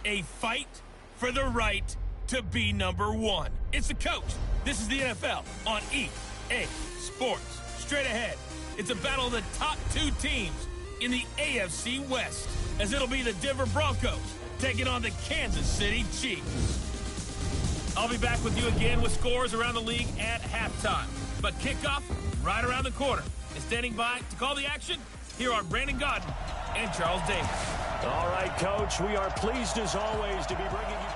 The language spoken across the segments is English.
A fight for the right to be number one. It's the coach. This is the NFL on EA Sports. Straight ahead, it's a battle of the top two teams in the AFC West, as it'll be the Denver Broncos taking on the Kansas City Chiefs. I'll be back with you again with scores around the league at halftime. But kickoff right around the corner. And standing by to call the action, here are Brandon Godden and Charles Davis. All right, Coach, we are pleased as always to be bringing you...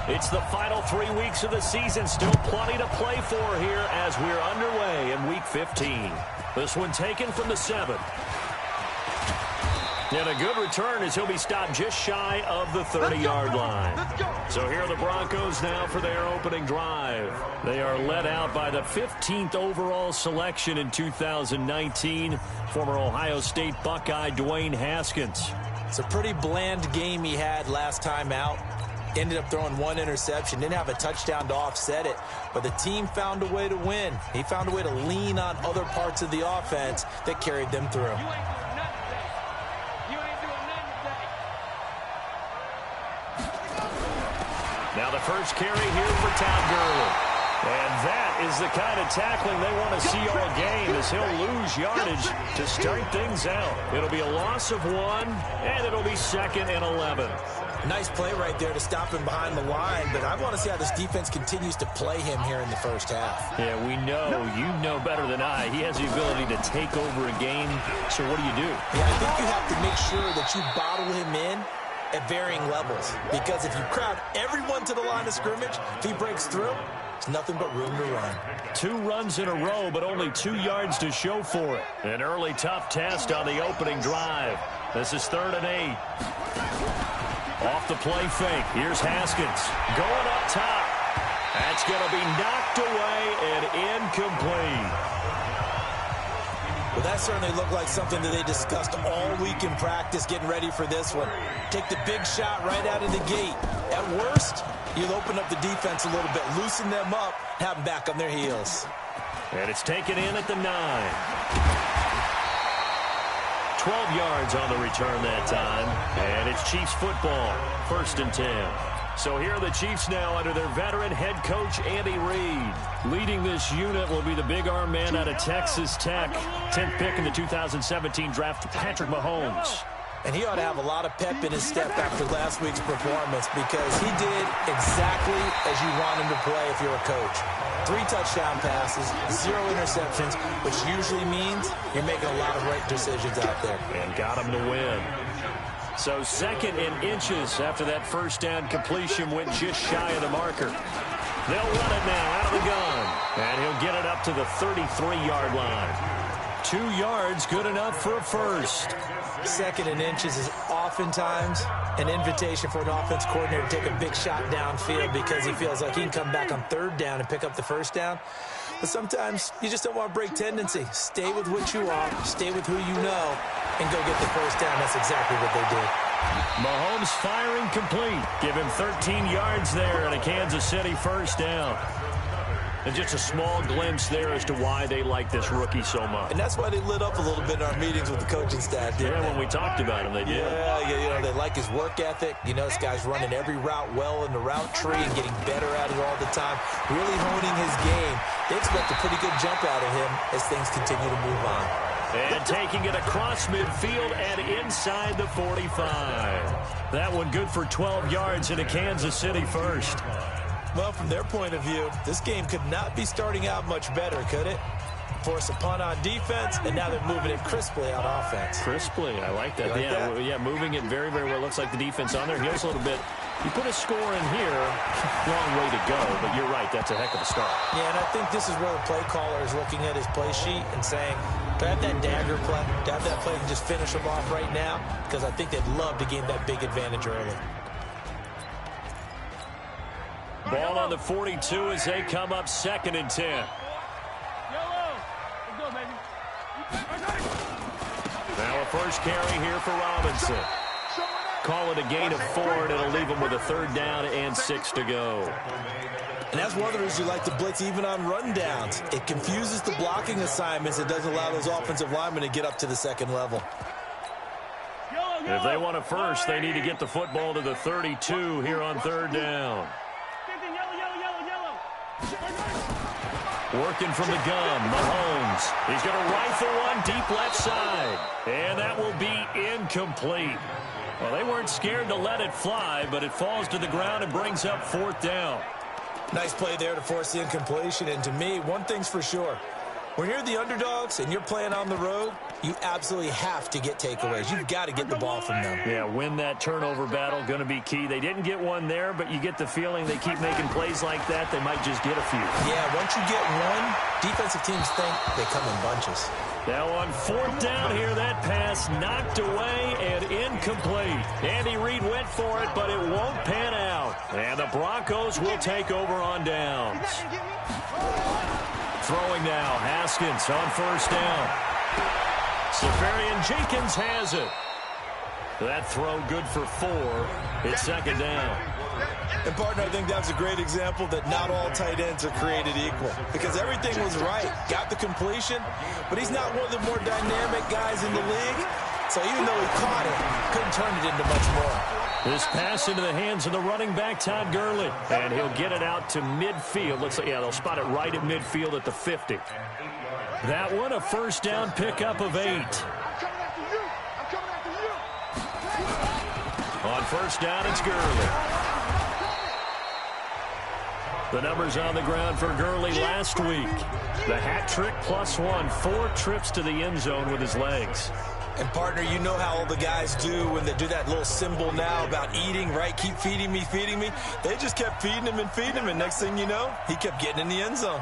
It's the final 3 weeks of the season. Still plenty to play for here as we're underway in Week 15. This one taken from the 7. And a good return as he'll be stopped just shy of the 30-yard line. So here are the Broncos now for their opening drive. They are led out by the 15th overall selection in 2019, former Ohio State Buckeye Dwayne Haskins. It's a pretty bland game he had last time out. Ended up throwing one interception. Didn't have a touchdown to offset it. But the team found a way to win. He found a way to lean on other parts of the offense that carried them through. Now the first carry here for Todd Gurley. And that is the kind of tackling they want to see all game, as he'll lose yardage to start things out. It'll be a loss of 1, and it'll be 2nd and 11. Nice play right there to stop him behind the line, but I want to see how this defense continues to play him here in the first half. Yeah, we know. You know better than I. He has the ability to take over a game, so what do you do? Yeah, I think you have to make sure that you bottle him in at varying levels, because if you crowd everyone to the line of scrimmage, if he breaks through, there's nothing but room to run. 2 runs in a row, but only 2 yards to show for it. An early tough test on the opening drive. This is 3rd and 8. Off the play fake. Here's Haskins going up top. That's going to be knocked away and incomplete. Well, that certainly looked like something that they discussed all week in practice, getting ready for this one. Take the big shot right out of the gate. At worst, you'll open up the defense a little bit, loosen them up, have them back on their heels. And it's taken in at the 9. 12 yards on the return that time. And it's Chiefs football, 1st and 10. So here are the Chiefs now under their veteran head coach, Andy Reid. Leading this unit will be the big arm man out of Texas Tech. 10th pick in the 2017 draft, Patrick Mahomes. And he ought to have a lot of pep in his step after last week's performance, because he did exactly as you want him to play if you're a coach. 3 touchdown passes, 0 interceptions, which usually means you're making a lot of right decisions out there. And got him to win. So 2nd and inches after that first down completion went just shy of the marker. They'll run it now out of the gun. And he'll get it up to the 33-yard line. 2 yards, good enough for a first. 2nd and inches is oftentimes an invitation for an offense coordinator to take a big shot downfield, because he feels like he can come back on 3rd down and pick up the first down. But sometimes you just don't want to break tendency. Stay with what you are, stay with who you know, and go get the first down. That's exactly what they did. Mahomes firing complete. Give him 13 yards there and a Kansas City first down. And just a small glimpse there as to why they like this rookie so much. And that's why they lit up a little bit in our meetings with the coaching staff, didn't they? When we talked about him, they did. Yeah, you know, they like his work ethic. You know, this guy's running every route well in the route tree and getting better at it all the time, really honing his game. They expect a pretty good jump out of him as things continue to move on. And taking it across midfield and inside the 45. That one good for 12 yards into Kansas City first. Well, from their point of view, this game could not be starting out much better, could it? Force a punt on defense, and now they're moving it crisply on offense. Crisply, I like that. Yeah, moving it very, very well. Looks like the defense on their heels a little bit. You put a score in here, long way to go, but you're right, that's a heck of a start. Yeah, and I think this is where the play caller is looking at his play sheet and saying, do I have that dagger play? Do I have that play and just finish them off right now? Because I think they'd love to gain that big advantage early. Ball on the 42 as they come up 2nd and 10. Now a first carry here for Robinson. call it a gain of 4, and it'll leave them with a 3rd down and 6 to go. And that's one of the reasons you like to blitz even on rundowns. It confuses the blocking assignments. It doesn't allow those offensive linemen to get up to the second level. If they want a first, they need to get the football to the 32 here on 3rd down. Working from the gun, Mahomes. He's going to rifle one deep left side. And that will be incomplete. Well, they weren't scared to let it fly, but it falls to the ground and brings up 4th down. Nice play there to force the incompletion. And to me, one thing's for sure. When you're the underdogs and you're playing on the road, you absolutely have to get takeaways. You've got to get the ball from them. Yeah, win that turnover battle, going to be key. They didn't get one there, but you get the feeling they keep making plays like that, they might just get a few. Yeah, once you get one, defensive teams think they come in bunches. Now on 4th down here, that pass knocked away and incomplete. Andy Reid went for it, but it won't pan out. And the Broncos will take over on downs. Throwing now, Haskins on 1st down. Safarian Jenkins has it. That throw good for 4. It's 2nd down. And, partner, I think that's a great example that not all tight ends are created equal. Because everything was right. Got the completion, but he's not one of the more dynamic guys in the league. So even though he caught it, couldn't turn it into much more. This pass into the hands of the running back, Todd Gurley. And he'll get it out to midfield. Looks like, yeah, they'll spot it right at midfield at the 50. That one, a 1st down pickup of 8. On 1st down, it's Gurley. The numbers on the ground for Gurley last week. The hat trick +1, 4 trips to the end zone with his legs. And, partner, you know how all the guys do when they do that little symbol now about eating, right? Keep feeding me, feeding me. They just kept feeding him, and next thing you know, he kept getting in the end zone.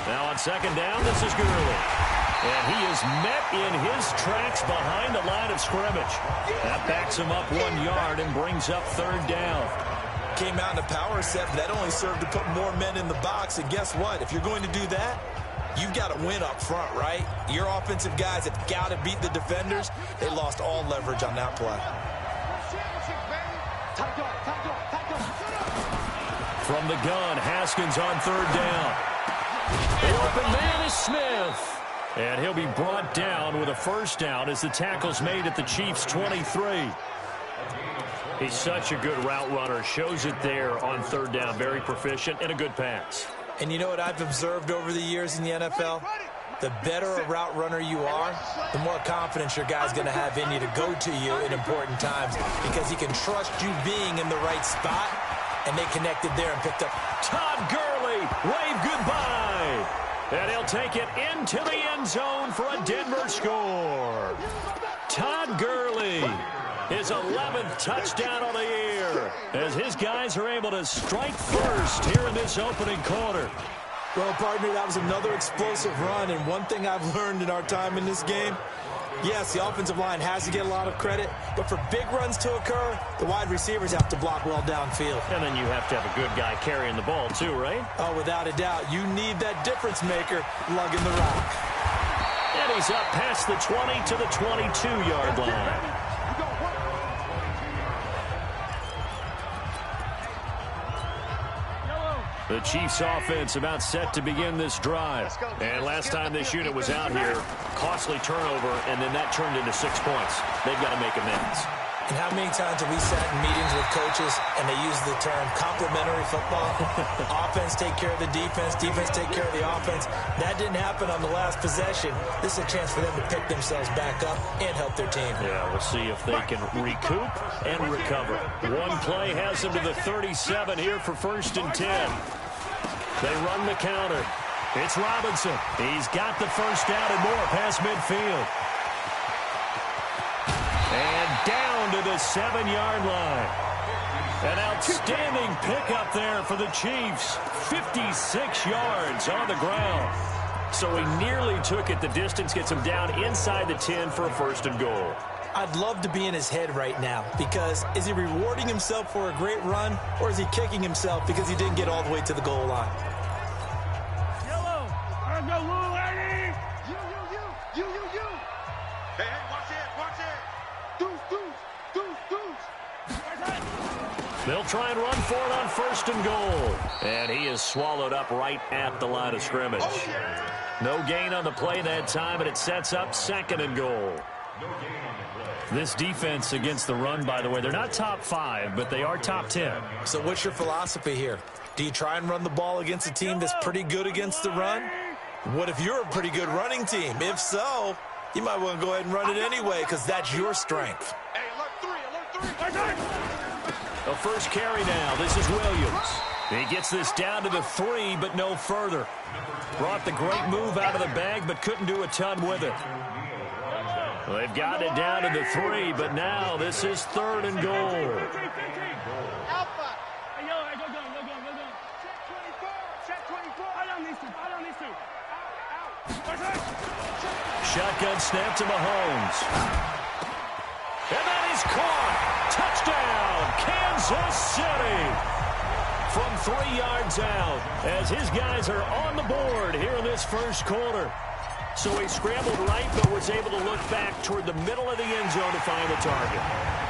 Now on 2nd down, this is Gurley. And he is met in his tracks behind the line of scrimmage. That backs him up 1 yard and brings up 3rd down. Came out in a power set, but that only served to put more men in the box. And guess what? If you're going to do that, you've got to win up front, right? Your offensive guys have got to beat the defenders. They lost all leverage on that play. From the gun, Haskins on 3rd down. The open man is Smith. And he'll be brought down with a 1st down as the tackle's made at the Chiefs' 23. He's such a good route runner. Shows it there on 3rd down. Very proficient and a good pass. And you know what I've observed over the years in the NFL? The better a route runner you are, the more confidence your guy's going to have in you to go to you in important times because he can trust you being in the right spot, and they connected there and picked up. Todd Gurley, wave goodbye. And he'll take it into the end zone for a Denver score. Todd Gurley, his 11th touchdown on the year, as his guys are able to strike first here in this opening quarter. Well, partner, that was another explosive run, and one thing I've learned in our time in this game, yes, the offensive line has to get a lot of credit, but for big runs to occur, the wide receivers have to block well downfield. And then you have to have a good guy carrying the ball too, right? Oh, without a doubt. You need that difference maker lugging the rock. And he's up past the 20 to the 22-yard line. The Chiefs offense about set to begin this drive. And last time this unit was out here, costly turnover, and then that turned into 6 points. They've got to make amends. And how many times have we sat in meetings with coaches and they use the term complementary football? Offense take care of the defense, defense take care of the offense. That didn't happen on the last possession. This is a chance for them to pick themselves back up and help their team. Yeah, we'll see if they can recoup and recover. One play has them to the 37 here for 1st and 10. They run the counter. It's Robinson. He's got the 1st down and more past midfield. And down to the 7-yard line. An outstanding pickup there for the Chiefs. 56 yards on the ground. So he nearly took it the distance, gets him down inside the 10 for a 1st and goal. I'd love to be in his head right now because is he rewarding himself for a great run or is he kicking himself because he didn't get all the way to the goal line? Yellow, I go Lou, Eddie. You. Hey, watch it. Deuce. they'll try and run for it on 1st and goal. And he is swallowed up right at the line of scrimmage. No gain on the play that time, and it sets up 2nd and goal. This defense against the run, by the way, they're not top 5, but they are top 10. So what's your philosophy here? Do you try and run the ball against a team that's pretty good against the run? What if you're a pretty good running team? If so, you might want to go ahead and run it anyway because that's your strength. The first carry now. This is Williams. He gets this down to the 3, but no further. Brought the great move out of the bag, but couldn't do a ton with it. Well, they've got it down to the 3, but now this is 3rd and goal. Shotgun snap to Mahomes. And that is caught. Touchdown, Kansas City. From 3 yards out as his guys are on the board here in this first quarter. So he scrambled right, but was able to look back toward the middle of the end zone to find the target.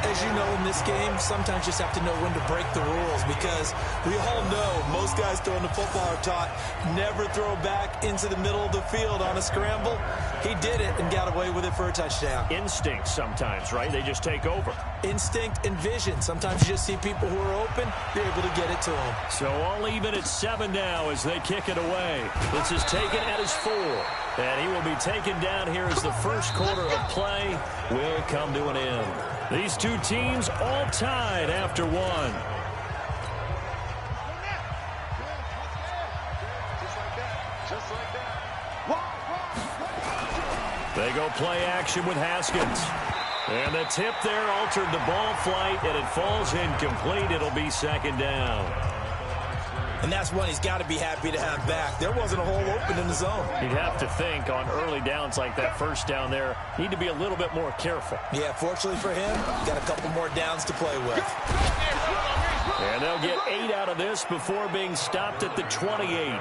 As you know, in this game, sometimes you just have to know when to break the rules because we all know most guys throwing the football are taught never throw back into the middle of the field on a scramble. He did it and got away with it for a touchdown. Instinct sometimes, right? They just take over. Instinct and vision. Sometimes you just see people who are open, you're able to get it to them. So all even at 7 now as they kick it away. This is taken at his 4. And he will be taken down here as the first quarter of play will come to an end. These two teams all tied after 1. They go play action with Haskins. And the tip there altered the ball flight, and it falls incomplete. It'll be 2nd down. And that's one he's got to be happy to have back. There wasn't a hole open in the zone. You'd have to think on early downs like that first down there, need to be a little bit more careful. Yeah, fortunately for him, got a couple more downs to play with. And they'll get 8 out of this before being stopped at the 28.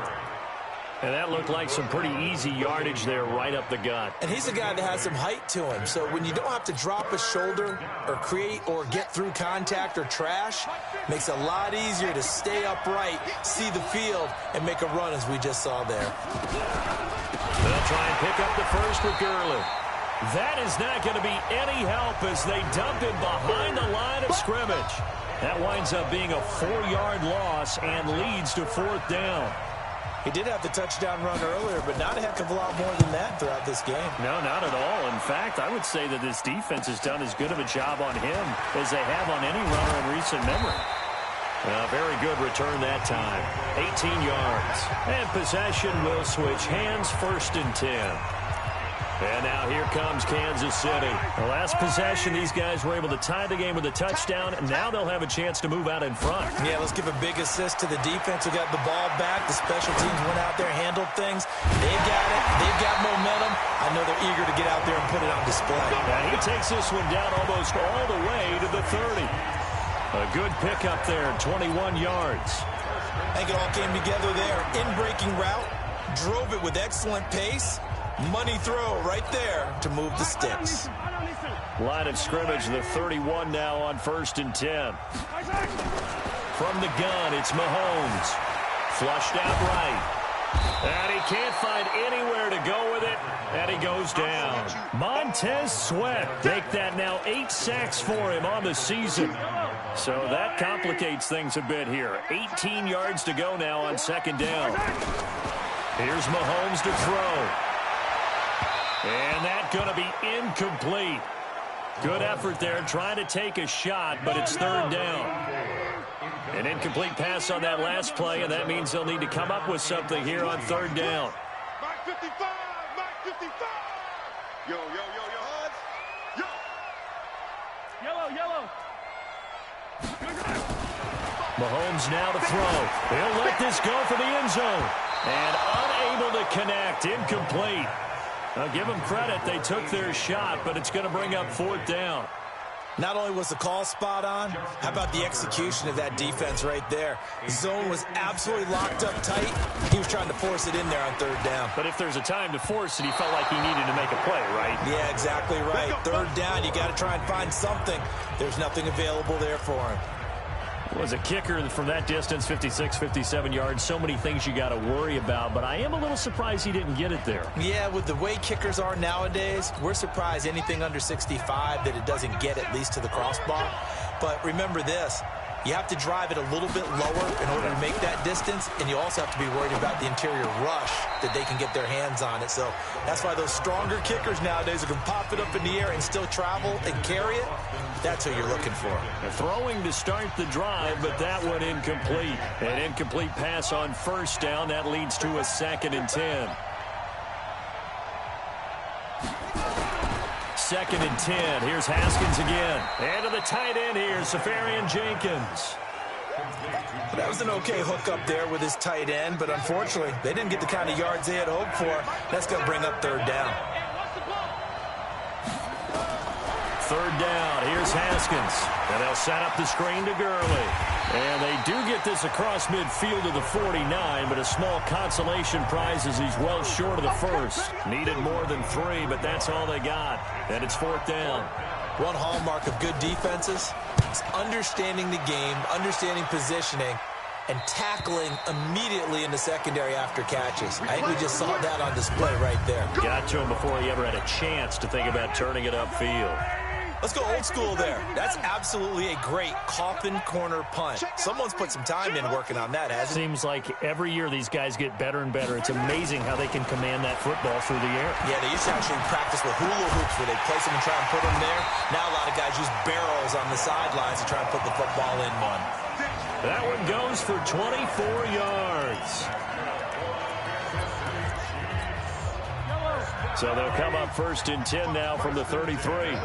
And that looked like some pretty easy yardage there right up the gut. And he's a guy that has some height to him. So when you don't have to drop a shoulder or create or get through contact or trash, makes it a lot easier to stay upright, see the field, and make a run as we just saw there. They'll try and pick up the first with Gurley. That is not going to be any help as they dump him behind the line of scrimmage. That winds up being a 4-yard loss and leads to 4th down. He did have the touchdown run earlier, but not a heck of a lot more than that throughout this game. No, not at all. In fact, I would say that this defense has done as good of a job on him as they have on any runner in recent memory. Very good return that time. 18 yards. And possession will switch hands, 1st and 10. And now here comes Kansas City. The last possession, these guys were able to tie the game with a touchdown, and now they'll have a chance to move out in front. Yeah, let's give a big assist to the defense who got the ball back. The special teams went out there, handled things. They've got it. They've got momentum. I know they're eager to get out there and put it on display. And he takes this one down almost all the way to the 30. A good pickup there, 21 yards. I think it all came together there. In-breaking route, drove it with excellent pace. Money throw right there to move the sticks. Line of scrimmage, the 31 now on 1st and 10. From the gun, it's Mahomes. Flushed out right. And he can't find anywhere to go with it, and he goes down. Montez Sweat, make that now 8 sacks for him on the season. So that complicates things a bit here. 18 yards to go now on 2nd down. Here's Mahomes to throw. And that's going to be incomplete. Good effort there trying to take a shot, but it's 3rd down. An incomplete pass on that last play, and that means they'll need to come up with something here on 3rd down. Mike 55, Mike 55. Yo, yo, yo, yo, Hudson. Yo. Yellow. Mahomes now to throw. He'll let this go for the end zone. And unable to connect, incomplete. Now, give them credit. They took their shot, but it's going to bring up 4th down. Not only was the call spot on, how about the execution of that defense right there? The zone was absolutely locked up tight. He was trying to force it in there on 3rd down. But if there's a time to force it, he felt like he needed to make a play, right? Yeah, exactly right. 3rd down, you got to try and find something. There's nothing available there for him. Was a kicker from that distance, 56, 57 yards. So many things you got to worry about, but I am a little surprised he didn't get it there. Yeah, with the way kickers are nowadays, we're surprised anything under 65 that it doesn't get at least to the crossbar. But remember this. You have to drive it a little bit lower in order to make that distance, and you also have to be worried about the interior rush that they can get their hands on it. So that's why those stronger kickers nowadays who can pop it up in the air and still travel and carry it, that's what you're looking for. Throwing to start the drive, but that one incomplete. An incomplete pass on first down. That leads to a 2nd and 10. 2nd and 10. Here's Haskins again. And to the tight end here, Safarian Jenkins. That was an okay hook up there with his tight end, but unfortunately, they didn't get the kind of yards they had hoped for. That's going to bring up 3rd down. 3rd down. Here's Haskins. And they'll set up the screen to Gurley. And they do get this across midfield to the 49, but a small consolation prize as he's well short of the first. Needed more than 3, but that's all they got. And it's 4th down. One hallmark of good defenses is understanding the game, understanding positioning, and tackling immediately in the secondary after catches. I think we just saw that on display right there. Got to him before he ever had a chance to think about turning it upfield. Let's go old school there. That's absolutely a great coffin corner punt. Someone's put some time in working on that, hasn't it? Seems like every year these guys get better and better. It's amazing how they can command that football through the air. Yeah, they used to actually practice with hula hoops where they place them and try and put them there. Now a lot of guys use barrels on the sidelines to try and put the football in one. That one goes for 24 yards. So they'll come up 1st and 10 now from the 33.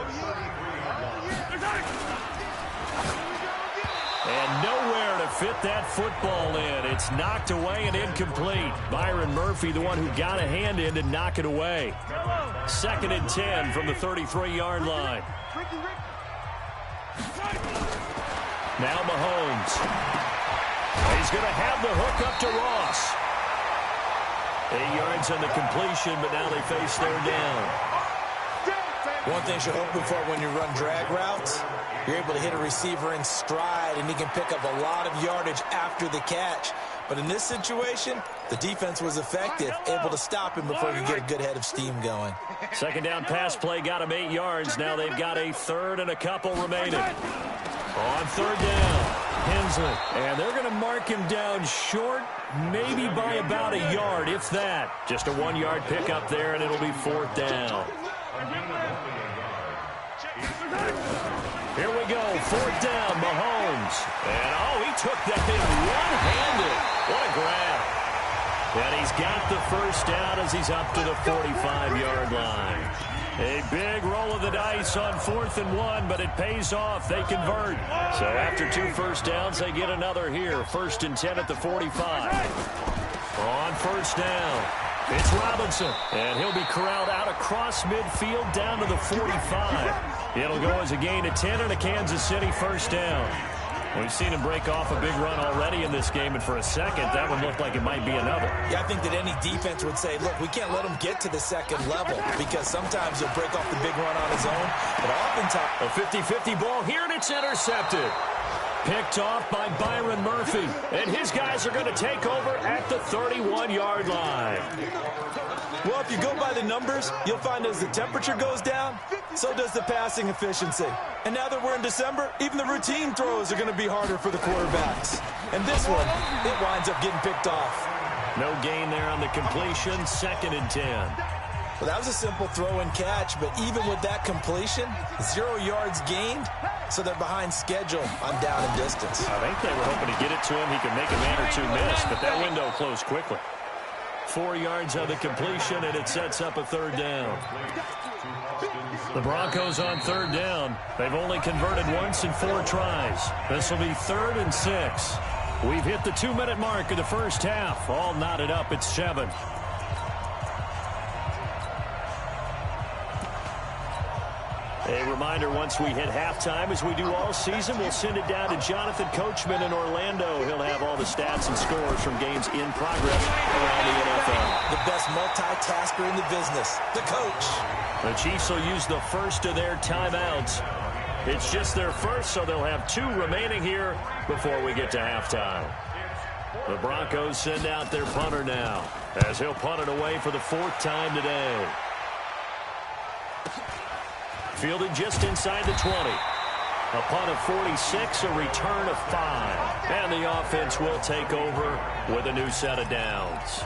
And nowhere to fit that football in. It's knocked away and incomplete. Byron Murphy, the one who got a hand in to knock it away. 2nd and 10 from the 33-yard line. Now Mahomes. He's going to have the hook up to Ross. 8 yards on the completion, but now they face 3rd down. One thing you're hoping for when you run drag routes, you're able to hit a receiver in stride, and he can pick up a lot of yardage after the catch. But in this situation, the defense was effective, able to stop him before he could get a good head of steam going. 2nd down pass play got him 8 yards. Now they've got a 3rd and a couple remaining. On 3rd down, Hensley. And they're going to mark him down short, maybe by about a yard, if that. Just a 1-yard pickup there, and it'll be 4th down. Here we go, 4th down, Mahomes. And, he took that thing one-handed. What a grab. And he's got the 1st down as he's up to the 45-yard line. A big roll of the dice on 4th and 1, but it pays off. They convert. So after 2 first downs, they get another here. 1st and 10 at the 45. On 1st down, it's Robinson. And he'll be corralled out across midfield down to the 45. It'll go as a gain of 10 and a Kansas City 1st down. We've seen him break off a big run already in this game, and for a second, that one looked like it might be another. Yeah, I think that any defense would say, look, we can't let him get to the 2nd level, because sometimes he'll break off the big run on his own, but oftentimes... A 50-50 ball here, and it's intercepted. Picked off by Byron Murphy, and his guys are going to take over at the 31-yard line. Well, if you go by the numbers, you'll find as the temperature goes down, so does the passing efficiency. And now that we're in December, even the routine throws are going to be harder for the quarterbacks. And this one, it winds up getting picked off. No gain there on the completion, 2nd and 10. Well, that was a simple throw and catch, but even with that completion, 0 yards gained, so they're behind schedule on down and distance. I think they were hoping to get it to him. He could make a man or two miss, but that window closed quickly. 4 yards on the completion, and it sets up a 3rd down. The Broncos on 3rd down. They've only converted once in 4 tries. This will be 3rd and 6. We've hit the 2-minute mark of the first half. All knotted up at 7. A reminder, once we hit halftime, as we do all season, we'll send it down to Jonathan Coachman in Orlando. He'll have all the stats and scores from games in progress around the NFL. The best multitasker in the business, the coach. The Chiefs will use the first of their timeouts It's just their first, so they'll have 2 remaining here before we get to halftime. The Broncos send out their punter now, as he'll punt it away for the 4th time today. Fielded just inside the 20. A punt of 46, a return of 5. And the offense will take over with a new set of downs.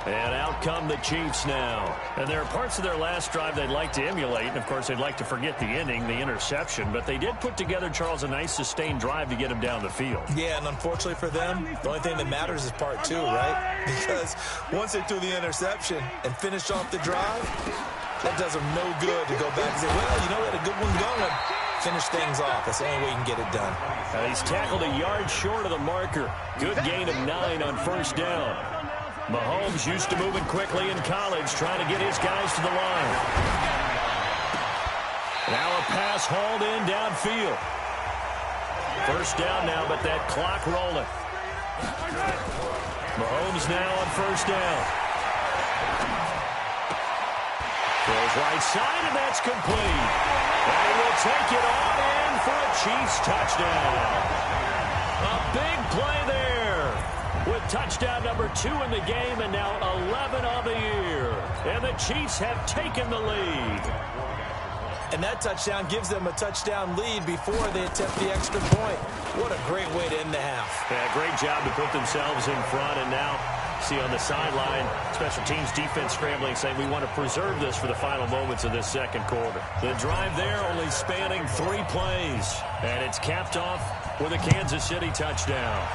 And out come the Chiefs now. And there are parts of their last drive they'd like to emulate. And, of course, they'd like to forget the ending, the interception. But they did put together, Charles, a nice sustained drive to get him down the field. Yeah, and unfortunately for them, the only thing that matters is part 2, right? Because once they threw the interception and finished off the drive, that does them no good to go back and say, well, you know, we had a good one going. Finish things off. That's the only way you can get it done. He's tackled a yard short of the marker. Good gain of 9 on 1st down. Mahomes used to moving quickly in college, trying to get his guys to the line. Now a pass hauled in downfield. 1st down now, but that clock rolling. Mahomes now on 1st down. Throws right side, and that's complete. And he will take it on in for a Chiefs touchdown. A big play there with touchdown number 2 in the game, and now 11 on the year. And the Chiefs have taken the lead. And that touchdown gives them a touchdown lead before they attempt the extra point. What a great way to end the half. Yeah, great job to put themselves in front, and now see on the sideline, special teams defense scrambling, saying we want to preserve this for the final moments of this 2nd quarter. The drive there only spanning 3 plays, and it's capped off with a Kansas City touchdown.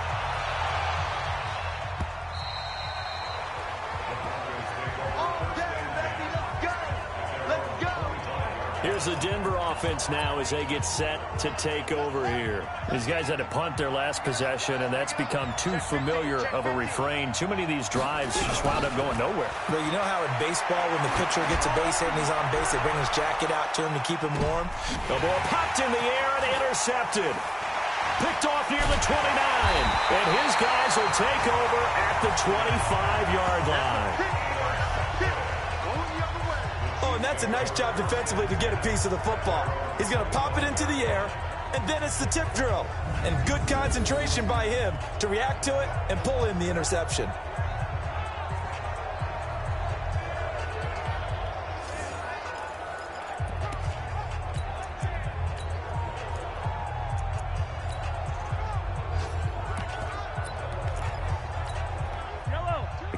Here's the Denver offense now as they get set to take over here. These guys had to punt their last possession, and that's become too familiar of a refrain. Too many of these drives just wound up going nowhere. Well, you know how in baseball, when the pitcher gets a base hit and he's on base, they bring his jacket out to him to keep him warm? The ball popped in the air and intercepted. Picked off near the 29. And his guys will take over at the 25-yard line. Oh, and that's a nice job defensively to get a piece of the football. He's going to pop it into the air, and then it's the tip drill. And good concentration by him to react to it and pull in the interception.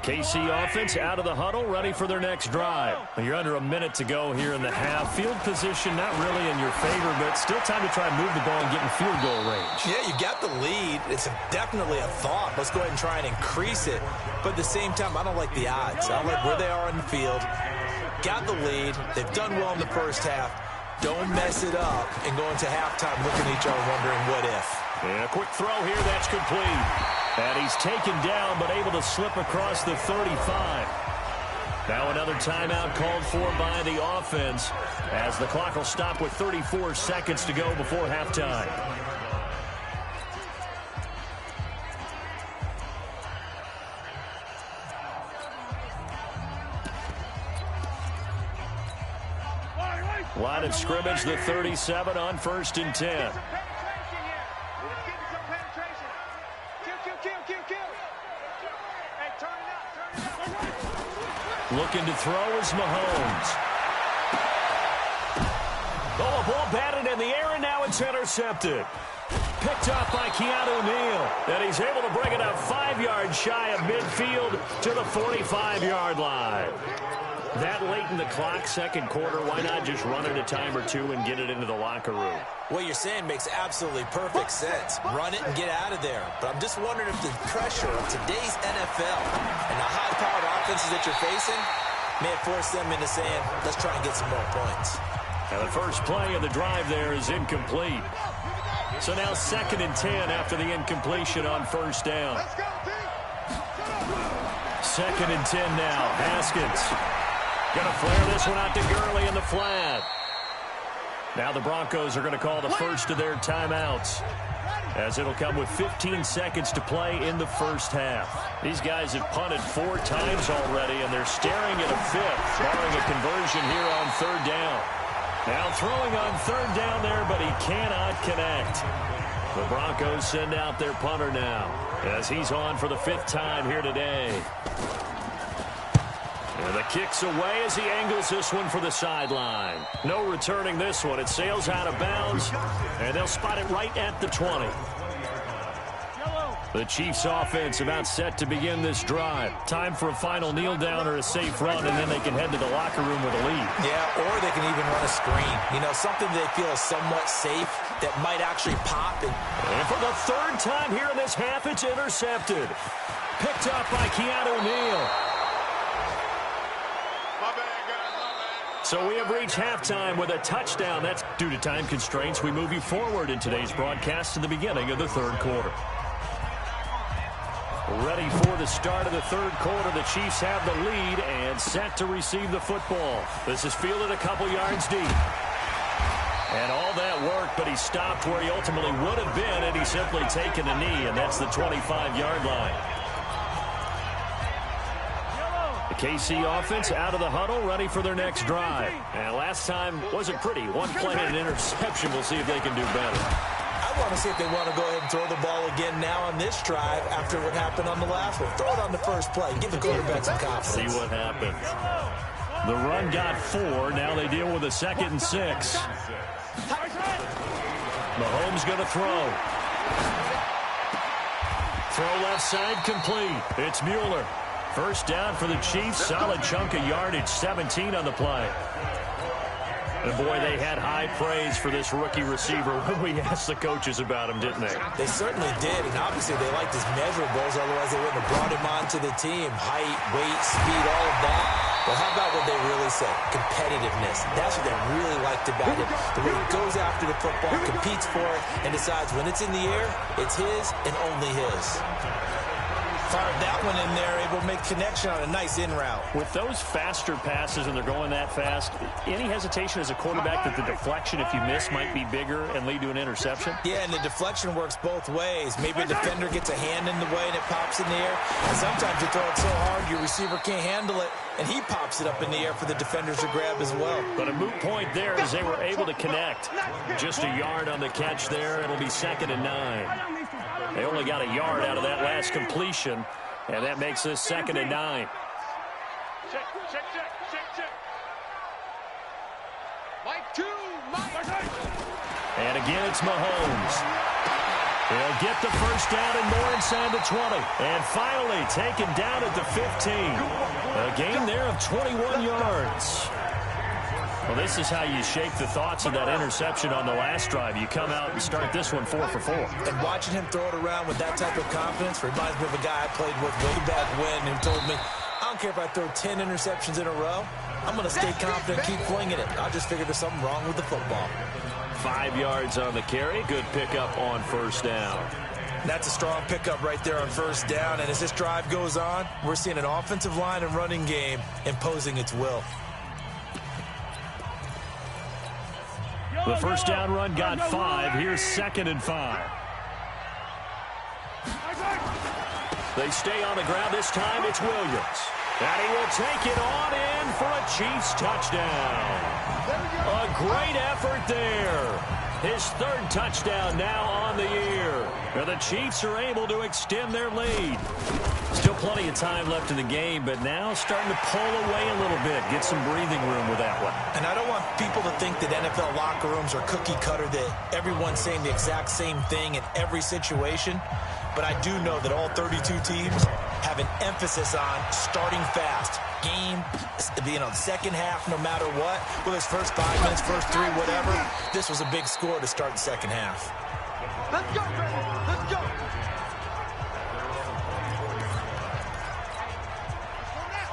KC offense out of the huddle, ready for their next drive. You're under a minute to go here in the half. Field position not really in your favor, but still time to try and move the ball and get in field goal range. Yeah, you got the lead. It's definitely a thought. Let's go ahead and try and increase it. But at the same time, I don't like the odds. I don't like where they are in the field. Got the lead. They've done well in the first half. Don't mess it up and go into halftime looking at each other wondering what if. And a quick throw here, that's complete. And he's taken down, but able to slip across the 35. Now another timeout called for by the offense, as the clock will stop with 34 seconds to go before halftime. Line of scrimmage, the 37 on 1st and 10. Looking to throw is Mahomes. Oh, a ball batted in the air, and now it's intercepted. Picked off by Keanu Neal. And he's able to bring it up 5 yards shy of midfield to the 45-yard line. That late in the clock, 2nd quarter, why not just run it a time or two and get it into the locker room? What you're saying makes absolutely perfect sense. Run it and get out of there. But I'm just wondering if the pressure of today's NFL and the high-powered offenses that you're facing may have forced them into saying, let's try and get some more points. And the first play of the drive there is incomplete. So now 2nd and 10 after the incompletion on 1st down. 2nd and 10 now. Haskins. Going to flare this one out to Gurley in the flat. Now the Broncos are going to call the first of their timeouts, as it'll come with 15 seconds to play in the first half. These guys have punted 4 times already, and they're staring at a 5th, barring a conversion here on 3rd down. Now throwing on third down there, but he cannot connect. The Broncos send out their punter now as he's on for the 5th time here today. And the kick's away as he angles this one for the sideline. No returning this one. It sails out of bounds, and they'll spot it right at the 20. The Chiefs offense about set to begin this drive. Time for a final kneel down or a safe run, and then they can head to the locker room with a lead. Yeah, or they can even run a screen. You know, something they feel is somewhat safe that might actually pop. And for the 3rd time here in this half, it's intercepted. Picked up by Keanu Neal. So we have reached halftime with a touchdown. That's due to time constraints. We move you forward in today's broadcast to the beginning of the 3rd quarter. Ready for the start of the 3rd quarter. The Chiefs have the lead and set to receive the football. This is fielded a couple yards deep. And all that worked, but he stopped where he ultimately would have been, and he's simply taken a knee, and that's the 25-yard line. The KC offense out of the huddle, ready for their next drive. And last time wasn't pretty. One play and an interception. We'll see if they can do better. I want to see if they want to go ahead and throw the ball again now on this drive after what happened on the last one. Throw it on the first play. Give the quarterback some confidence. See what happens. The run got 4. Now they deal with a 2nd and 6. Mahomes going to throw. Throw left side complete. It's Mueller. First down for the Chiefs. Solid chunk of yardage. 17 on the play. And boy, they had high praise for this rookie receiver when we asked the coaches about him, didn't they? They certainly did, and obviously they liked his measurables, otherwise they wouldn't have brought him onto the team. Height, weight, speed, all of that. Well, how about what they really said? Competitiveness. That's what they really liked about him. The way he goes after the football, competes for it, and decides when it's in the air, it's his and only his. Fired that one in there, able to make connection on a nice in route. With those faster passes and they're going that fast, any hesitation as a quarterback that the deflection, if you miss, might be bigger and lead to an interception? Yeah, and the deflection works both ways. Maybe a defender gets a hand in the way and it pops in the air. And sometimes you throw it so hard your receiver can't handle it, and he pops it up in the air for the defenders to grab as well. But a moot point there as they were able to connect. Just a yard on the catch there. It'll be 2nd and 9. They only got a yard out of that last completion, and that makes this 2nd and 9. Check. Mike 2, And again, it's Mahomes. He'll get the first down and more inside the 20. And finally taken down at the 15. A gain there of 21 yards. Well, this is how you shake the thoughts of that interception on the last drive. You come out and start this one 4 for 4. And watching him throw it around with that type of confidence reminds me of a guy I played with way back when who told me, I don't care if I throw 10 interceptions in a row. I'm going to stay confident, keep flinging it. I just figured there's something wrong with the football. 5 yards on the carry. Good pickup on first down. That's a strong pickup right there on first down. And as this drive goes on, we're seeing an offensive line and running game imposing its will. The first down run got 5. Here's 2nd and 5. They stay on the ground. This time it's Williams. And he will take it on in for a Chiefs touchdown. A great effort there. His 3rd touchdown now on the year. And the Chiefs are able to extend their lead. Still plenty of time left in the game, but now starting to pull away a little bit. Get some breathing room with that one. And I don't want people to think that NFL locker rooms are cookie cutter, that everyone's saying the exact same thing in every situation. But I do know that all 32 teams have an emphasis on starting fast. Game, the second half, no matter what. Whether it's first 5 minutes, first 3, whatever. This was a big score to start the second half. Let's go, baby. Let's go.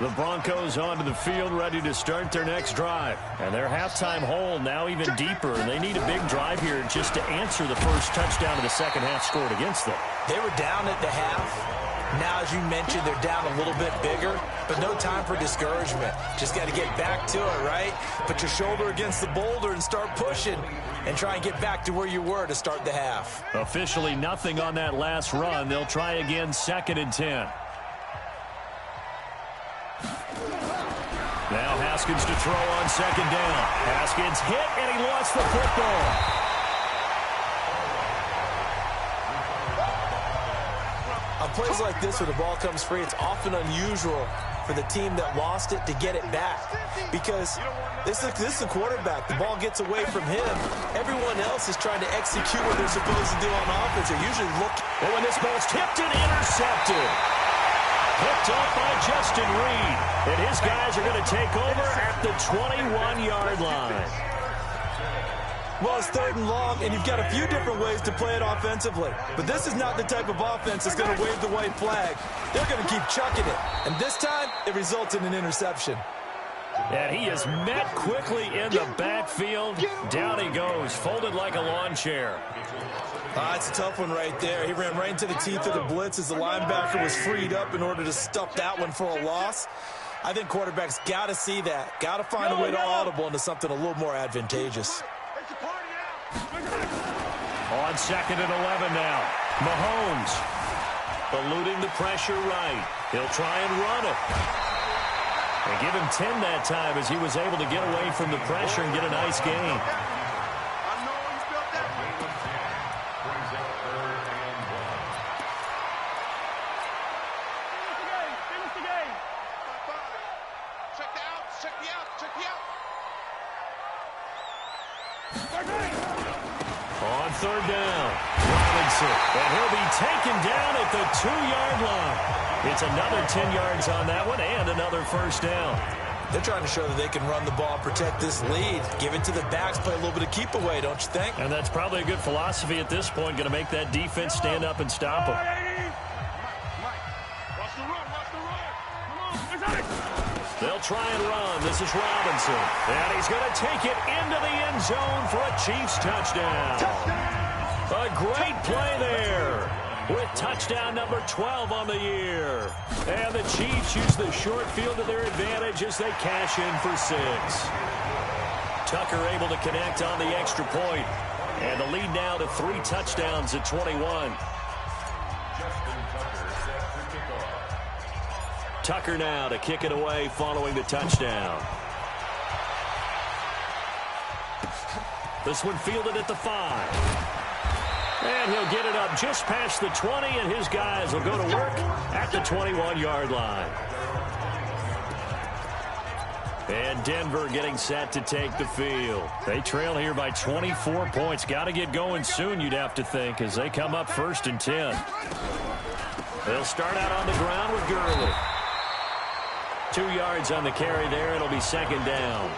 The Broncos onto the field, ready to start their next drive. And their halftime hole now even deeper. And they need a big drive here just to answer the first touchdown of the second half scored against them. They were down at the half. Now, as you mentioned, they're down a little bit bigger, but no time for discouragement. Just got to get back to it, right? Put your shoulder against the boulder and start pushing and try and get back to where you were to start the half. Officially nothing on that last run. They'll try again 2nd and 10. Now Haskins to throw on second down. Haskins hit, and he lost the football. On plays like this where the ball comes free, it's often unusual for the team that lost it to get it back. Because this is a quarterback. The ball gets away from him. Everyone else is trying to execute what they're supposed to do on offense. They're usually looking. And when this ball's tipped and intercepted. Picked up by Justin Reed. And his guys are going to take over at the 21-yard line. Well, it's 3rd and long, and you've got a few different ways to play it offensively. But this is not the type of offense that's going to wave the white flag. They're going to keep chucking it. And this time, it results in an interception. And he is met quickly in the backfield. Down he goes, folded like a lawn chair. It's a tough one right there. He ran right into the teeth of the blitz as the linebacker was freed up in order to stuff that one for a loss. I think quarterbacks got to see that. Got to find a way to audible into something a little more advantageous. On 2nd and 11 now. Mahomes eluding the pressure right. He'll try and run it. And give him 10 that time as he was able to get away from the pressure and get a nice gain. On 3rd down, Robinson, and he'll be taken down at the 2-yard line. It's another 10 yards on that one and another 1st down. They're trying to show that they can run the ball, protect this lead, give it to the backs, play a little bit of keep away, don't you think? And that's probably a good philosophy at this point, going to make that defense stand up and stop them. They'll try and run. This is Robinson. And he's going to take it into the end zone for a Chiefs touchdown. A great play there with touchdown number 12 on the year. And the Chiefs use the short field to their advantage as they cash in for 6. Tucker able to connect on the extra point. And the lead now to 3 touchdowns at 21. Tucker now to kick it away following the touchdown. This one fielded at the 5. And he'll get it up just past the 20, and his guys will go to work at the 21-yard line. And Denver getting set to take the field. They trail here by 24 points. Got to get going soon, you'd have to think, as they come up 1st and 10. They'll start out on the ground with Gurley. 2 yards on the carry there. It'll be 2nd down.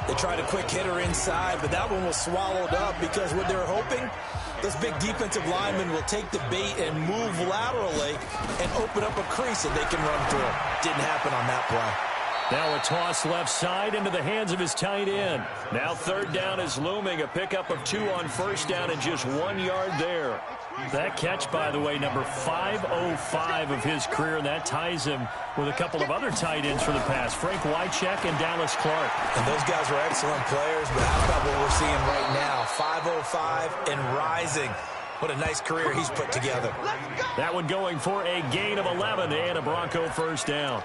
They tried a quick hitter inside, but that one was swallowed up because what they're hoping, those big defensive linemen will take the bait and move laterally and open up a crease that they can run through. Didn't happen on that play. Now a toss left side into the hands of his tight end. Now 3rd down is looming. A pickup of 2 on 1st down and just 1 yard there. That catch, by the way, number 505 of his career, and that ties him with a couple of other tight ends for the past, Frank Wycheck and Dallas Clark. And those guys were excellent players, but how about what we're seeing right now? 505 and rising. What a nice career he's put together. That one going for a gain of 11 and a Bronco 1st down.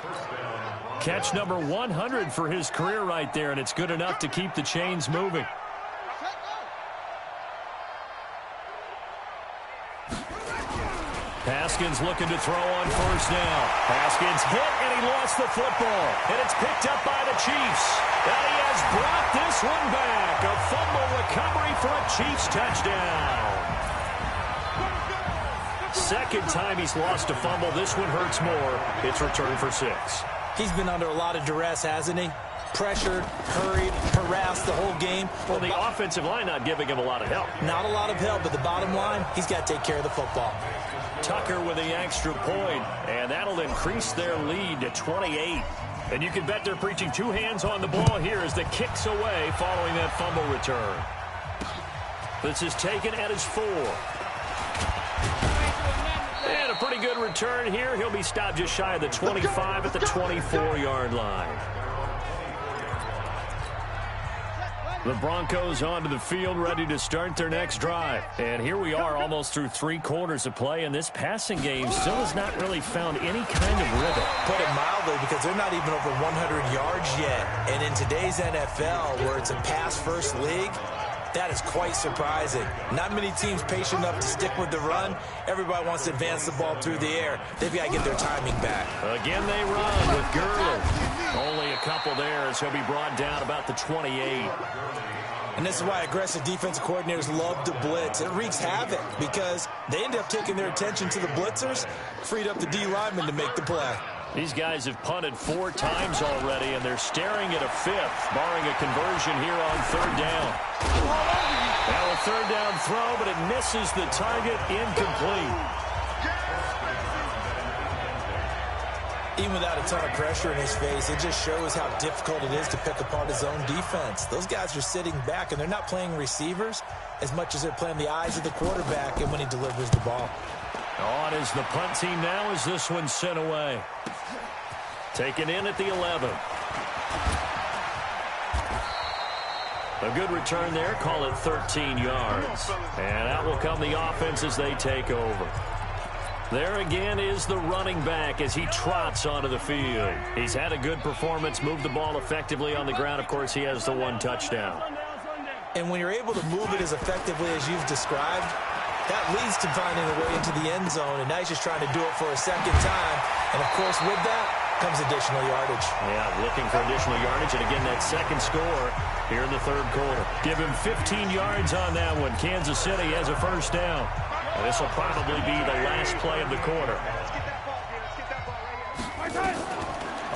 Catch number 100 for his career right there, and it's good enough to keep the chains moving. Haskins looking to throw on 1st down. Haskins hit, and he lost the football. And it's picked up by the Chiefs. And he has brought this one back. A fumble recovery for a Chiefs touchdown. 2nd time he's lost a fumble. This one hurts more. It's returned for 6. He's been under a lot of duress, hasn't he? Pressured, hurried, harassed the whole game. Well, the offensive line not giving him a lot of help. Not a lot of help, but the bottom line, he's got to take care of the football. Tucker with the extra point, and that'll increase their lead to 28. And you can bet they're preaching 2 hands on the ball here as the kick's away following that fumble return. This is taken at his 4. And a pretty good return here. He'll be stopped just shy of the 25 at the 24-yard line. The Broncos onto the field, ready to start their next drive. And here we are almost through 3 quarters of play, and this passing game still has not really found any kind of rhythm. Put it mildly, because they're not even over 100 yards yet. And in today's NFL, where it's a pass-first league, that is quite surprising. Not many teams patient enough to stick with the run. Everybody wants to advance the ball through the air. They've got to get their timing back. Again, they run with Gurley. Only a couple there as he'll be brought down about the 28. And this is why aggressive defensive coordinators love to blitz. It wreaks havoc because they end up taking their attention to the blitzers, freed up the D lineman to make the play. These guys have punted 4 times already, and they're staring at a 5th, barring a conversion here on 3rd down. Now a 3rd down throw, but it misses the target, incomplete. Even without a ton of pressure in his face, it just shows how difficult it is to pick apart his own defense. Those guys are sitting back, and they're not playing receivers as much as they're playing the eyes of the quarterback and when he delivers the ball. On is the punt team now as this one's sent away. Taken in at the 11. A good return there. Call it 13 yards. And out will come the offense as they take over. There again is the running back as he trots onto the field. He's had a good performance, moved the ball effectively on the ground. Of course, he has the 1 touchdown. And when you're able to move it as effectively as you've described, that leads to finding a way into the end zone, and now he's just trying to do it for a second time. And, of course, with that comes additional yardage. Yeah, looking for additional yardage, and again, that second score here in the 3rd quarter. Give him 15 yards on that one. Kansas City has a 1st down. This will probably be the last play of the quarter.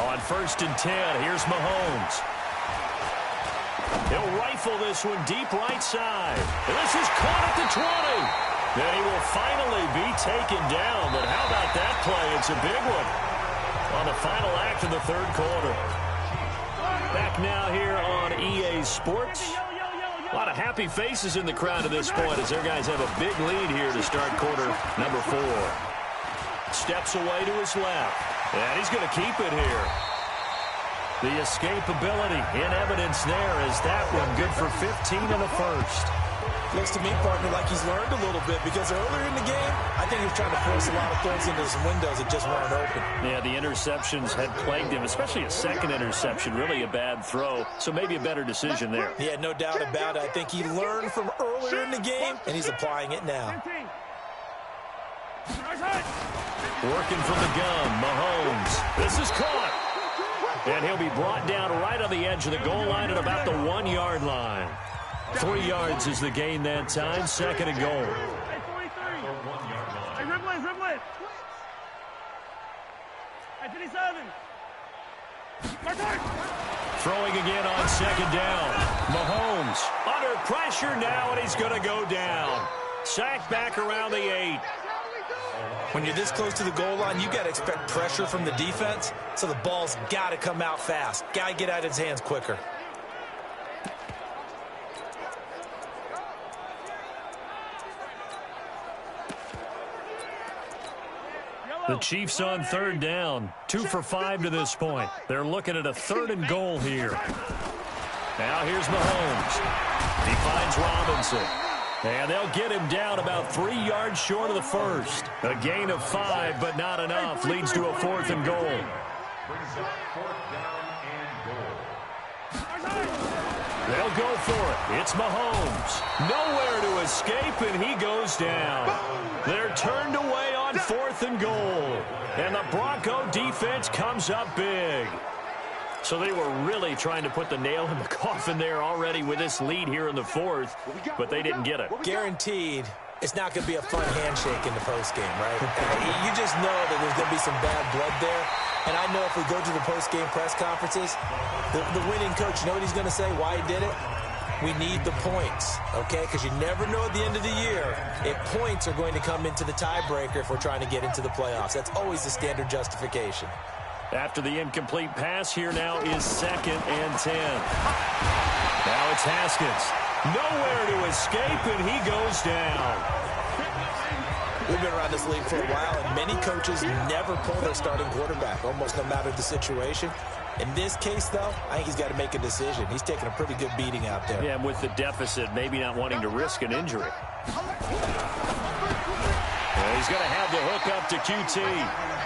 On 1st and 10, here's Mahomes. He'll rifle this one deep right side. And this is caught at the 20. Then he will finally be taken down. But how about that play? It's a big one on the final act of the 3rd quarter. Back now here on EA Sports. A lot of happy faces in the crowd at this point as their guys have a big lead here to start quarter number 4. Steps away to his left. And he's going to keep it here. The escapability in evidence there as that one good for 15 in the 1st. Looks to me, partner, like he's learned a little bit because earlier in the game, I think he was trying to force a lot of throws into some windows that just weren't open. Yeah, the interceptions had plagued him, especially a second interception, really a bad throw. So maybe a better decision there. Yeah, no doubt about it. I think he learned from earlier in the game, and he's applying it now. Working from the gun, Mahomes. This is caught. And he'll be brought down right on the edge of the goal line at about the 1-yard line. 3 yards is the gain that time. 2nd and goal. Throwing again on 2nd down. Mahomes under pressure now, and he's going to go down. Sacked back around the 8. When you're this close to the goal line, you got to expect pressure from the defense, so the ball's got to come out fast. Got to get out of his hands quicker. The Chiefs on 3rd down. 2 for 5 to this point. They're looking at a 3rd and goal here. Now here's Mahomes. He finds Robinson. And they'll get him down about 3 yards short of the 1st. A gain of 5, but not enough. Leads to a 4th and goal. They'll go for it. It's Mahomes. Nowhere to escape, and he goes down. They're turned away on 4th and goal. And the Bronco defense comes up big. So they were really trying to put the nail in the coffin there already with this lead here in the 4th, but they didn't get it. Guaranteed it's not going to be a fun handshake in the postgame, right? You just know that there's going to be some bad blood there. And I know if we go to the postgame press conferences, the winning coach, you know what he's going to say, why he did it? We need the points, okay? Because you never know at the end of the year if points are going to come into the tiebreaker if we're trying to get into the playoffs. That's always the standard justification. After the incomplete pass, here now is 2nd and 10. Now it's Haskins. Nowhere to escape, and he goes down. We've been around this league for a while, and many coaches never pull their starting quarterback, almost no matter the situation. In this case, though, I think he's got to make a decision. He's taking a pretty good beating out there. Yeah, and with the deficit, maybe not wanting to risk an injury. Well, he's going to have the hook up to QT.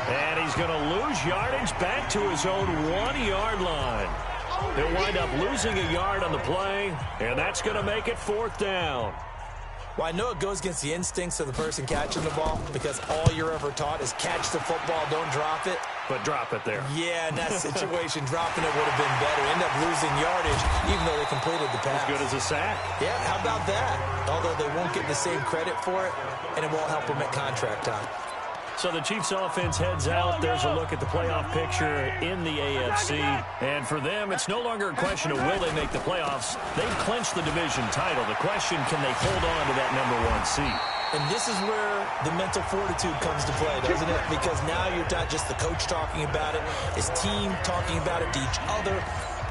And he's going to lose yardage back to his own 1-yard line. He'll wind up losing a yard on the play, and that's going to make it 4th down. Well, I know it goes against the instincts of the person catching the ball because all you're ever taught is catch the football, don't drop it. But drop it there. Yeah, in that situation, dropping it would have been better. End up losing yardage, even though they completed the pass. As good as a sack. Yeah, how about that? Although they won't get the same credit for it, and it won't help them at contract time. So the Chiefs offense heads out. There's a look at the playoff picture in the AFC. And for them, it's no longer a question of will they make the playoffs. They've clinched the division title. The question, can they hold on to that #1 seed? And this is where the mental fortitude comes to play, doesn't it? Because now you're not just the coach talking about it, his team talking about it to each other,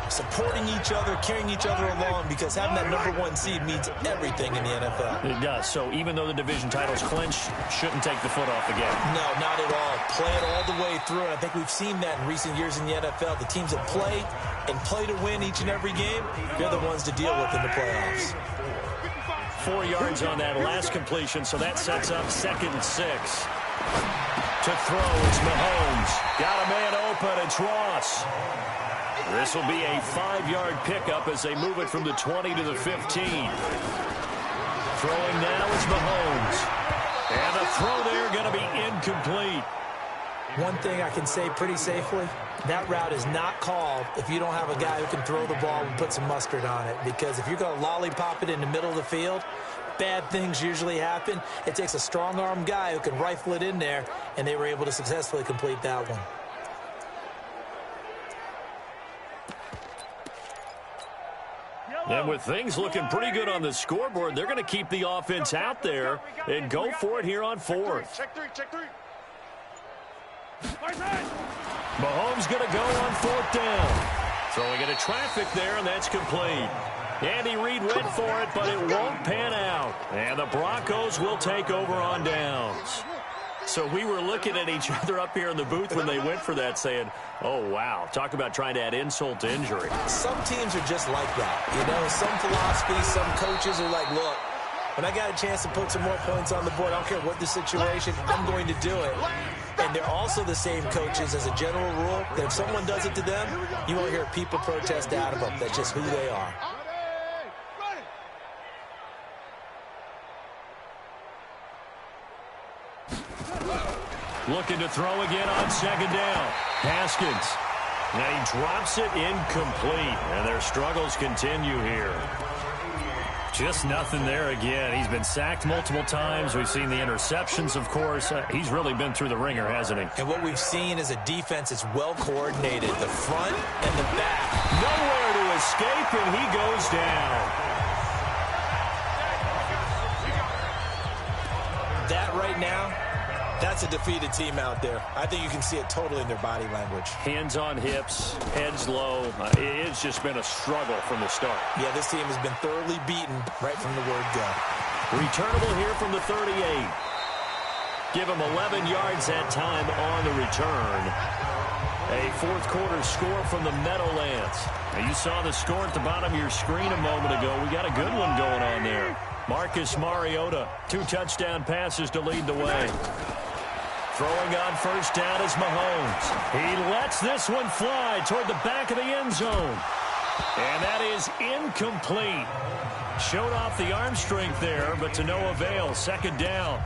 supporting each other, carrying each other along, because having that #1 seed means everything in the NFL. It does. So even though the division title's clinched, shouldn't take the foot off the gas. No, not at all. Play it all the way through, and I think we've seen that in recent years in the NFL. The teams that play and play to win each and every game, they're the ones to deal with in the playoffs. 4 yards on that last completion, so that sets up 2nd and 6. To throw, it's Mahomes. Got a man open, it's Ross. This will be a 5-yard pickup as they move it from the 20 to the 15. Throwing now is Mahomes. And the throw there going to be incomplete. One thing I can say pretty safely, that route is not called if you don't have a guy who can throw the ball and put some mustard on it. Because if you're going to lollipop it in the middle of the field, bad things usually happen. It takes a strong-arm guy who can rifle it in there, and they were able to successfully complete that one. And with things looking pretty good on the scoreboard, they're going to keep the offense out there and go for it here on 4th. Check three. Mahomes going to go on 4th down. Throwing into traffic there, and that's complete. Andy Reid went for it, but it won't pan out. And the Broncos will take over on downs. So we were looking at each other up here in the booth when they went for that saying, oh, wow, talk about trying to add insult to injury. Some teams are just like that. You know, some philosophies, some coaches are like, look, when I got a chance to put some more points on the board, I don't care what the situation, I'm going to do it. And they're also the same coaches as a general rule that if someone does it to them, you won't hear people protest out of them. That's just who they are. Looking to throw again on 2nd down. Haskins. And he drops it incomplete. And their struggles continue here. Just nothing there again. He's been sacked multiple times. We've seen the interceptions, of course. He's really been through the ringer, hasn't he? And what we've seen is a defense that's well coordinated, the front and the back. Nowhere to escape, and he goes down. That right now, that's a defeated team out there. I think you can see it totally in their body language. Hands on hips, heads low. It's just been a struggle from the start. Yeah, this team has been thoroughly beaten right from the word go. Returnable here from the 38. Give him 11 yards that time on the return. A 4th quarter score from the Meadowlands. Now, you saw the score at the bottom of your screen a moment ago. We got a good one going on there. Marcus Mariota, 2 touchdown passes to lead the way. Throwing on 1st down is Mahomes. He lets this one fly toward the back of the end zone. And that is incomplete. Showed off the arm strength there, but to no avail. 2nd down.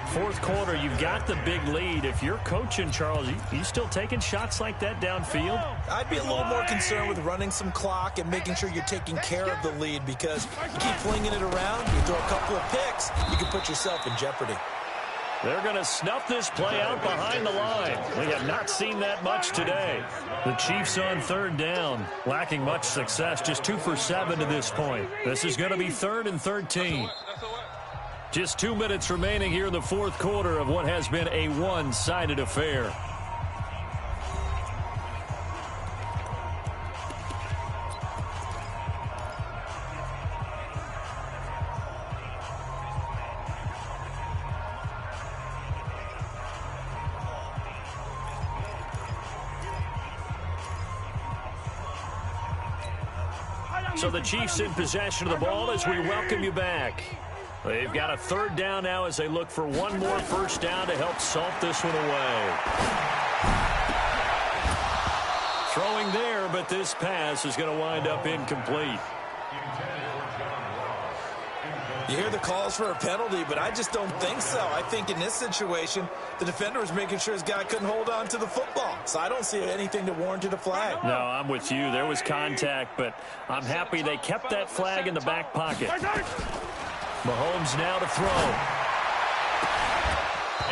4th quarter, you've got the big lead. If you're coaching, Charles, you still taking shots like that downfield? I'd be a little more concerned with running some clock and making sure you're taking care of the lead, because you keep flinging it around, you throw a couple of picks, you can put yourself in jeopardy. They're going to snuff this play out behind the line. We have not seen that much today. The Chiefs on 3rd down, lacking much success, just 2 for 7 to this point. This is going to be 3rd and 13. Just 2 minutes remaining here in the 4th quarter of what has been a one-sided affair. So the Chiefs in possession of the ball as we welcome you back. They've got a third down now as they look for one more first down to help salt this one away. Throwing there, but this pass is going to wind up incomplete. You hear the calls for a penalty, but I just don't think so. I think in this situation, the defender was making sure his guy couldn't hold on to the football. So I don't see anything that warranted a flag. No, I'm with you. There was contact, but I'm happy they kept that flag in the back pocket. Mahomes now to throw.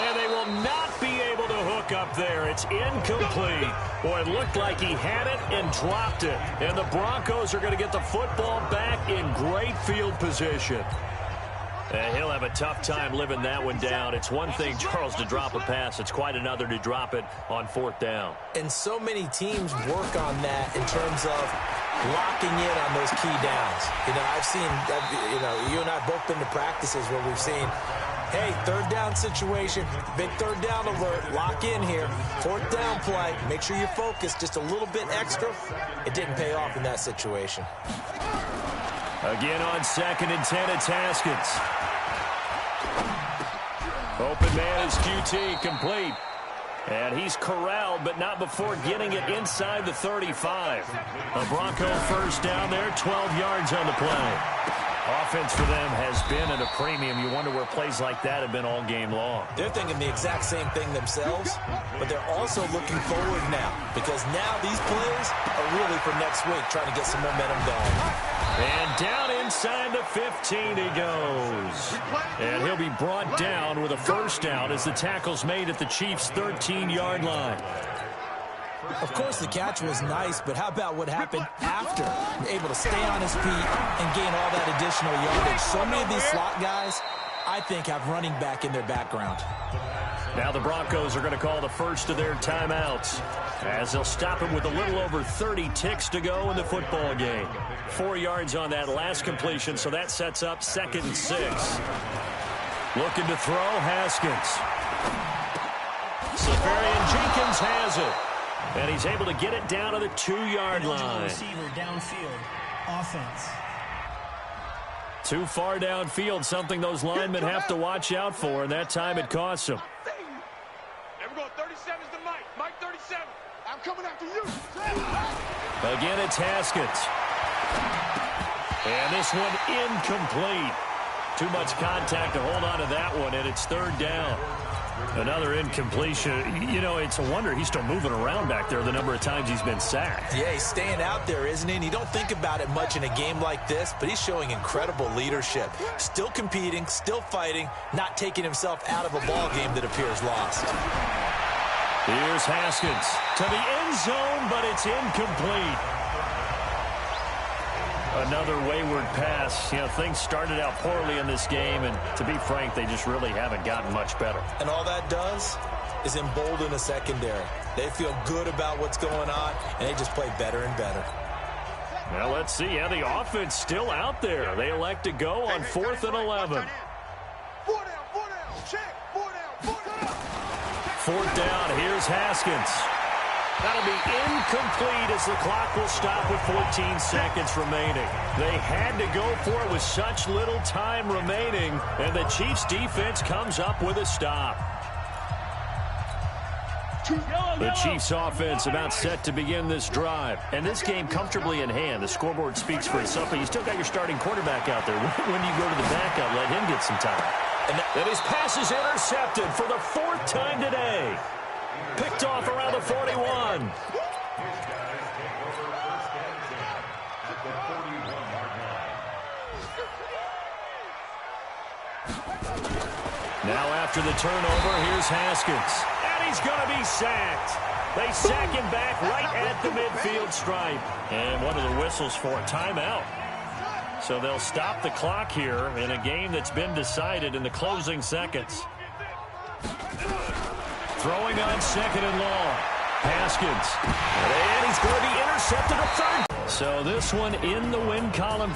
And they will not be able to hook up there. It's incomplete. Boy, it looked like he had it and dropped it. And the Broncos are going to get the football back in great field position. And he'll have a tough time living that one down. It's one thing, Charles, to drop a pass. It's quite another to drop it on fourth down. And so many teams work on that in terms of locking in on those key downs. I've seen, you and I have both been to practices where we've seen, hey, third down situation, big third down alert, lock in here, fourth down play, make sure you're focused just a little bit extra. It didn't pay off in that situation. Again on 2nd and 10, it's Haskins. Open man is QT, complete. And he's corralled, but not before getting it inside the 35. A Bronco first down there, 12 yards on the play. Offense for them has been at a premium. You wonder where plays like that have been all game long. They're thinking the exact same thing themselves, but they're also looking forward now because now these plays are really for next week, trying to get some momentum going. And down inside the 15 he goes. And he'll be brought down with a first down as the tackle's made at the Chiefs' 13-yard line. Of course, the catch was nice, but how about what happened after? Able to stay on his feet and gain all that additional yardage. So many of these slot guys, I think, have running back in their background. Now the Broncos are going to call the first of their timeouts as they'll stop it with a little over 30 ticks to go in the football game. 4 yards on that last completion, so that sets up 2nd and 6. Looking to throw, Haskins. Safarian Jenkins has it. And he's able to get it down to the 2-yard line. Receiver downfield, offense. Too far downfield, something those linemen have to watch out for, and that time it costs them. There we go, 37's the Mike. Mike 37. I'm coming after you. Again, it's Haskins. And this one incomplete. Too much contact to hold on to that one, and it's third down. Another incompletion. It's a wonder he's still moving around back there the number of times he's been sacked. Yeah, he's staying out there, isn't he? And you don't think about it much in a game like this, but he's showing incredible leadership. Still competing, still fighting, not taking himself out of a ball game that appears lost. Here's Haskins to the end zone, but it's incomplete. Another wayward pass. Things started out poorly in this game, and to be frank, they just really haven't gotten much better. And all that does is embolden a secondary. They feel good about what's going on, and they just play better and better. Well, let's see. Yeah, the offense still out there. They elect to go on 4th and 11. 4 down, check, 4 down. 4th down, here's Haskins. That'll be incomplete as the clock will stop with 14 seconds remaining. They had to go for it with such little time remaining, and the Chiefs defense comes up with a stop. The Chiefs offense about set to begin this drive. And this game comfortably in hand. The scoreboard speaks for itself, but you still got your starting quarterback out there. When you go to the backup, let him get some time. And his pass is intercepted for the 4th time today. Picked off around the 41. Now after the turnover, here's Haskins. And he's going to be sacked. They sack him back right at the midfield stripe. And one of the whistles for a timeout. So they'll stop the clock here in a game that's been decided in the closing seconds. Throwing on 2nd and long. Haskins. And he's going to be intercepted a third. So this one in the win column.